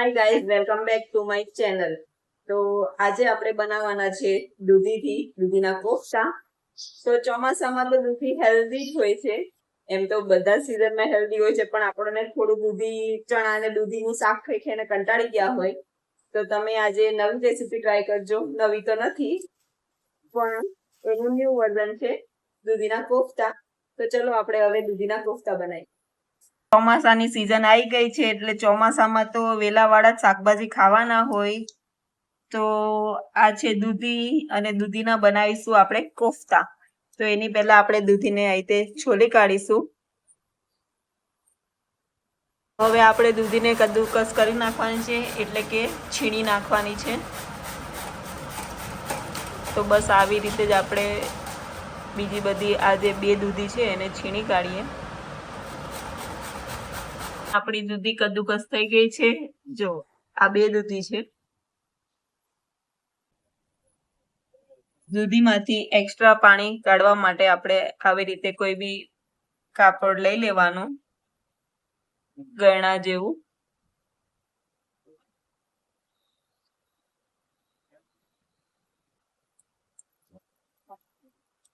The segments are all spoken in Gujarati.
Hi guys, welcome back to my channel. તો આજે આપણે બનાવવાના છે દૂધીના કોફતા. તો ચોમાસામાં તો દૂધી હેલ્ધી જ હોય છે. એમ તો બધા સિઝનમાં હેલ્ધી હોય છે, પણ આપણને થોડું દૂધી ચણા અને દૂધીનું શાક ખાઈ ખાઈને કંટાળી ગયા હોય તો તમે આજે નવી રેસીપી ટ્રાય કરજો. નવી તો નથી, પણ એનું ન્યૂ વર્ઝન છે દૂધીના કોફતા. તો ચલો આપણે હવે દૂધીના કોફતા બનાવીએ. ચોમાસાની સીઝન આવી ગઈ છે એટલે ચોમાસામાં તો વેલાવાળા જ શાકભાજી ખાવાના હોય. તો આ છે દૂધી અને દૂધીના બનાવીશું આપણે કોફતા. તો એની પહેલા આપણે દૂધીને આ રીતે છોલી કાઢીશું. હવે આપણે દૂધીને કદ્દુકસ કરી નાખવાની છે, એટલે કે છીણી નાખવાની છે. તો બસ આવી રીતે જ આપણે બીજી બધી આ જે બે દૂધી છે એને છીણી કાઢીએ. આપણી દૂધી કદ્દુકસ થઈ ગઈ છે. જો આ બે દૂધી છે. દૂધીમાંથી એક્સ્ટ્રા પાણી કાઢવા માટે આપણે આવી રીતે કોઈ બી કાપડ લઈ લેવાનું, ગળણા જેવું.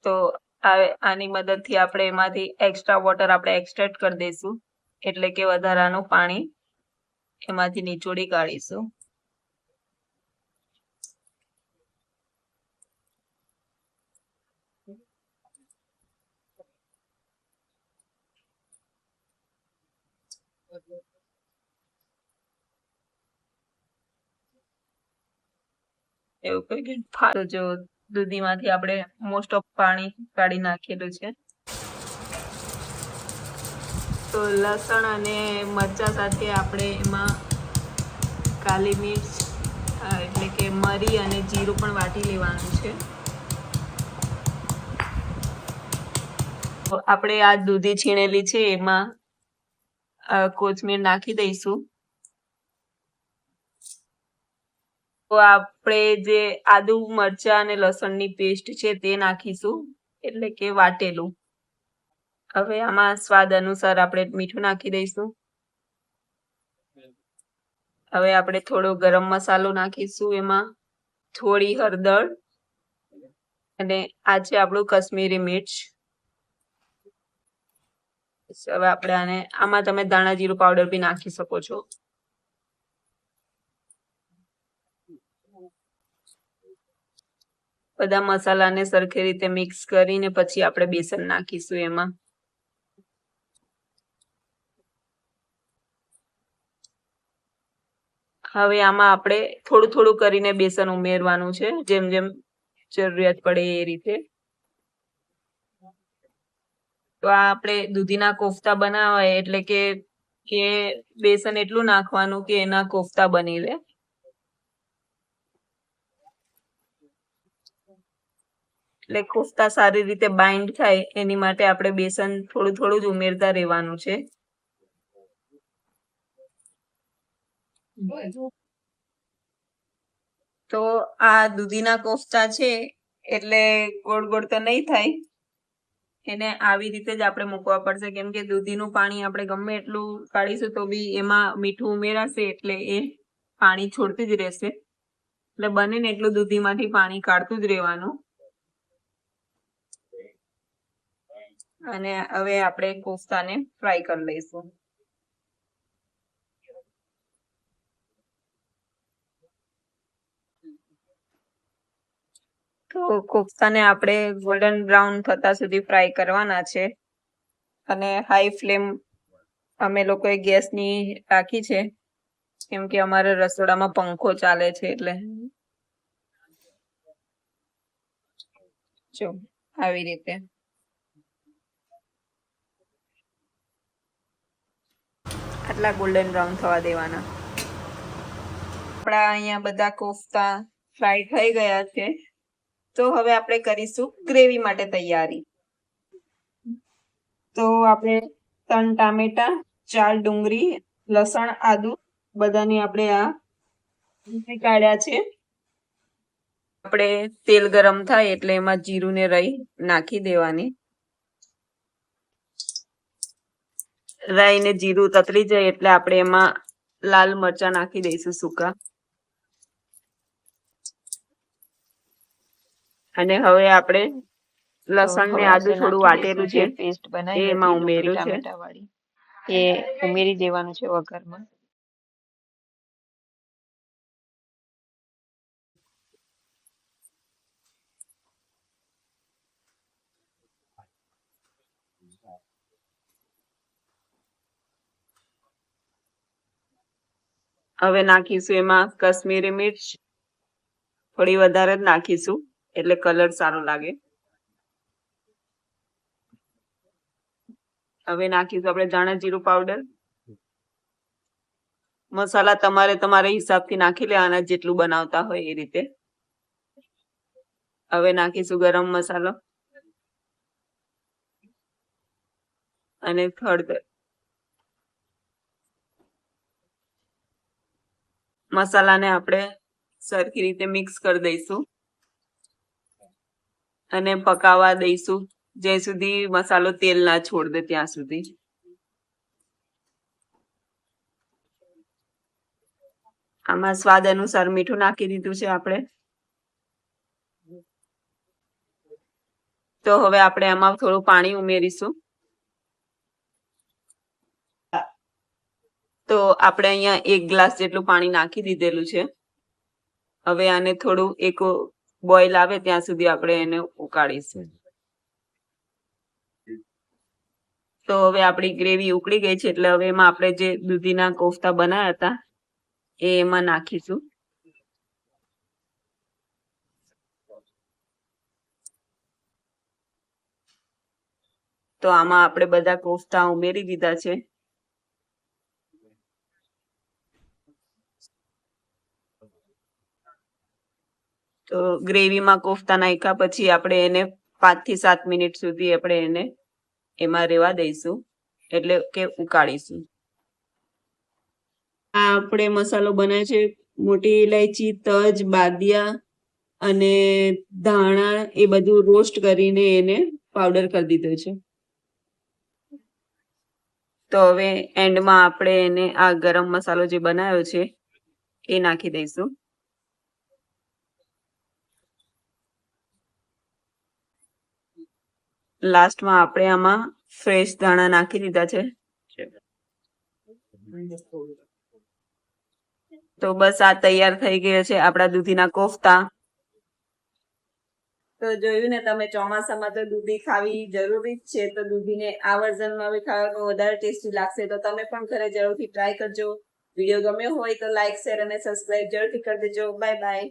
તો આની મદદથી આપણે એમાંથી એક્સ્ટ્રા વોટર આપણે એક્સટ્રેક્ટ કરી દઈશું, એટલે કે વધારાનું પાણી એમાંથી નીચોડી કાઢીશું. એવું કઈ તો જો દૂધીમાંથી આપણે મોસ્ટ ઓફ પાણી કાઢી નાખેલું છે. તો લસણ અને મરચા સાથે આપણે એમાં કાલી મિર્ચ એટલે કે મરી અને જીરું પણ વાટી લેવાનું છે. આપણે આ દૂધી છીણેલી છે એમાં કોથમીર નાખી દઈશું. તો આપણે જે આદુ મરચા અને લસણની પેસ્ટ છે તે નાખીશું, એટલે કે વાટેલું. હવે આમાં સ્વાદ અનુસાર આપણે મીઠું નાખી દઈશું. હવે આપણે થોડો ગરમ મસાલો નાખીશું, એમાં થોડી હળદર અને આ છે આપણું કશ્મીરી મિર્ચ. હવે આપણે આમાં તમે ધાણા જીરું પાવડર બી નાખી શકો છો. બધા મસાલાને સરખી રીતે મિક્સ કરીને પછી આપણે બેસન નાખીશું એમાં. હવે આમાં આપણે થોડું થોડું કરીને બેસન ઉમેરવાનું છે, જેમ જેમ જરૂરિયાત પડે એ રીતે. તો આ આપણે દૂધીના કોફતા બનાવાય એટલે કે બેસન એટલું નાખવાનું કે એના કોફતા બની રહે. એટલે કોફતા સારી રીતે બાઇન્ડ થાય એની માટે આપણે બેસન થોડું થોડું જ ઉમેરતા રહેવાનું છે. તો આ દૂધીના કોફતા છે એટલે ગોળ ગોળ તો નહીં થાય, એને આવી રીતે જ આપણે મૂકવા પડશે, કેમ કે દૂધીનું પાણી આપણે ગમે એટલું કાઢીશું તો બી એમાં મીઠું ઉમેરાશે એટલે એ પાણી છોડતી જ રહેશે. એટલે બને ને એટલું દૂધીમાંથી પાણી કાઢતું જ રહેવાનું. અને હવે આપણે કોફતાને ફ્રાય કરી લઈશું. તો કોફતાને આપણે ગોલ્ડન બ્રાઉન થતા સુધી ફ્રાય કરવાના છે. અને હાઈ ફ્લેમ અમે લોકોએ ગેસની રાખી છે, કેમ કે અમારે રસોડામાં પંખો ચાલે છે. એટલે જો આવી રીતે આટલા ગોલ્ડન બ્રાઉન થવા દેવાના. આપણા અહીંયા બધા કોફતા ફ્રાય થઈ ગયા છે. તો હવે આપણે કરીશું ગ્રેવી માટે તૈયારી. તો આપણે 3 ટામેટા, 4 ડુંગળી, લસણ, આદુ બધાની આપણે આ કાઢ્યા છે. આપણે તેલ ગરમ થાય એટલે એમાં જીરું ને રાઈ નાખી દેવાની. રાઈ ને જીરું તતરી જાય એટલે આપણે એમાં લાલ મરચા નાખી દઈશું સૂકા. અને હવે આપણે લસણ ને આદુ થોડું વાટેલું છે પેસ્ટ એ બનાવી એમાં હતી ડુંગળી ઉમેર્યું છે. ટામેટા વાળી, એ ઉમેરી દેવાનું છે વઘારમાં. હવે નાખીશું એમાં કશ્મીરી મિર્ચ, થોડી વધારે જ નાખીશું એટલે કલર સારો લાગે. હવે નાખીશું આપણે ધાણા જીરું પાવડર. મસાલા તમારે તમારા હિસાબથી નાખી લેવાના, જેટલું બનાવતા હોય એ રીતે. હવે નાખીશું ગરમ મસાલો અને હળદર. મસાલાને આપણે સરખી રીતે મિક્સ કરી દઈશું અને પકાવવા દઈશું જ્યાં સુધી મસાલો તેલ ના છોડ દે ત્યાં સુધી. આમાં સ્વાદ અનુસાર મીઠું નાખી દીધું છે આપણે. તો હવે આપણે આમાં થોડું પાણી ઉમેરીશું. તો આપણે અહીંયા 1 ગ્લાસ જેટલું પાણી નાખી દીધેલું છે. હવે આને થોડું એક બોઇલ આવે ત્યાં સુધી આપણે એને ઉકાળીશું. તો હવે આપણી ગ્રેવી ઉકળી ગઈ છે એટલે હવે એમાં આપણે જે દૂધીના કોફતા બનાવ્યા હતા એ એમાં નાખીશું. તો આમાં આપણે બધા કોફતા ઉમેરી દીધા છે. તો ગ્રેવીમાં કોફતા નાખ્યા પછી આપણે એને 5 થી 7 મિનિટ સુધી આપણે એને એમાં રહેવા દઈશું, એટલે કે ઉકાળીશું. આ આપણે મસાલો બનાવ્યો છે. મોટી ઇલાયચી, તજ, બાદિયા અને ધાણા એ બધું રોસ્ટ કરીને એને પાવડર કરી દીધો છે. તો હવે એન્ડમાં આપણે એને આ ગરમ મસાલો જે બનાવ્યો છે એ નાખી દઈશું. લાસ્ટમાં આપણે આમાં ફ્રેશ ધાણા નાખી દીધા છે. તો બસ આ તૈયાર થઈ ગયો છે આપણા દૂધીના કોફતા. તો જોયું ને તમે, ચોમાસામાં તો દૂધી ખાવી જરૂરી જ છે. તો દૂધીને આ વર્ઝનમાં હવે ખાવામાં વધારે ટેસ્ટી લાગશે. તો તમે પણ ઘરે જરૂરથી ટ્રાય કરજો. વિડીયો ગમ્યો હોય તો લાઈક, શેર અને સબસ્ક્રાઇબ જરૂરથી કરી દેજો. Bye bye.